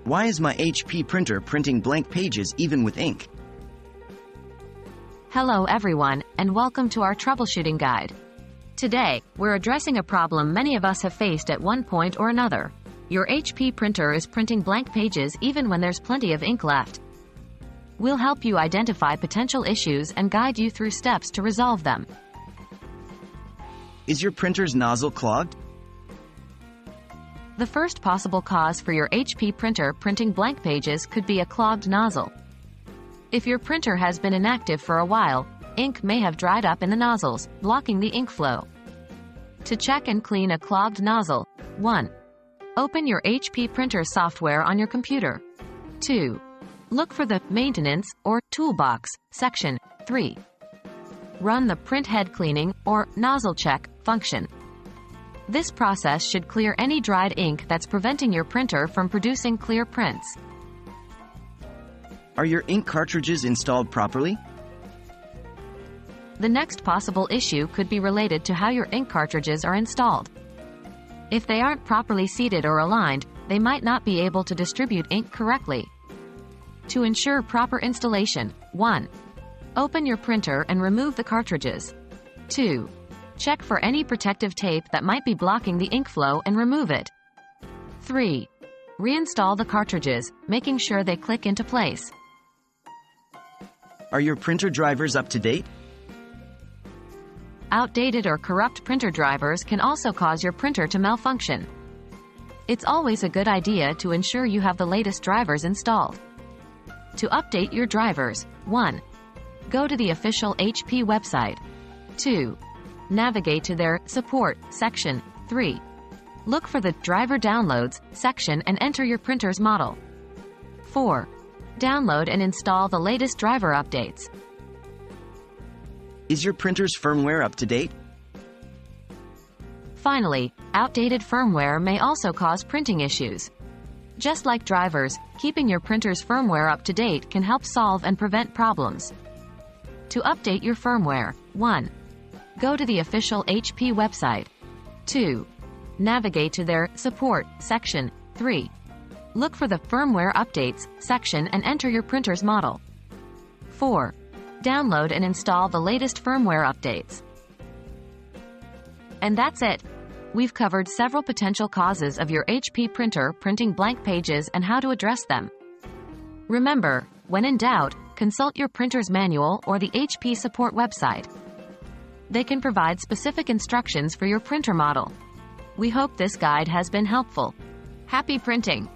Why is my HP printer printing blank pages even with ink? Hello everyone, and welcome to our troubleshooting guide. Today, we're addressing a problem many of us have faced at one point or another. Your HP printer is printing blank pages even when there's plenty of ink left. We'll help you identify potential issues and guide you through steps to resolve them. Is your printer's nozzle clogged? The first possible cause for your HP printer printing blank pages could be a clogged nozzle. If your printer has been inactive for a while, ink may have dried up in the nozzles, blocking the ink flow. To check and clean a clogged nozzle, 1. Open your HP printer software on your computer. 2. Look for the Maintenance or Toolbox section. 3. Run the Print Head Cleaning or Nozzle Check function. This process should clear any dried ink that's preventing your printer from producing clear prints. Are your ink cartridges installed properly? The next possible issue could be related to how your ink cartridges are installed. If they aren't properly seated or aligned, they might not be able to distribute ink correctly. To ensure proper installation, 1. Open your printer and remove the cartridges. 2. Check for any protective tape that might be blocking the ink flow and remove it. 3. Reinstall the cartridges, making sure they click into place. Are your printer drivers up to date? Outdated or corrupt printer drivers can also cause your printer to malfunction. It's always a good idea to ensure you have the latest drivers installed. To update your drivers, 1. Go to the official HP website. 2. Navigate to their Support section. 3. Look for the Driver Downloads section and enter your printer's model. 4. Download and install the latest driver updates. Is your printer's firmware up to date? Finally, outdated firmware may also cause printing issues. Just like drivers, keeping your printer's firmware up to date can help solve and prevent problems. To update your firmware, 1. Go to the official HP website. 2. Navigate to their Support section. 3. Look for the Firmware Updates section and enter your printer's model. 4. Download and install the latest firmware updates. And that's it. We've covered several potential causes of your HP printer printing blank pages and how to address them. Remember, when in doubt, consult your printer's manual or the HP support website. They can provide specific instructions for your printer model. We hope this guide has been helpful. Happy printing!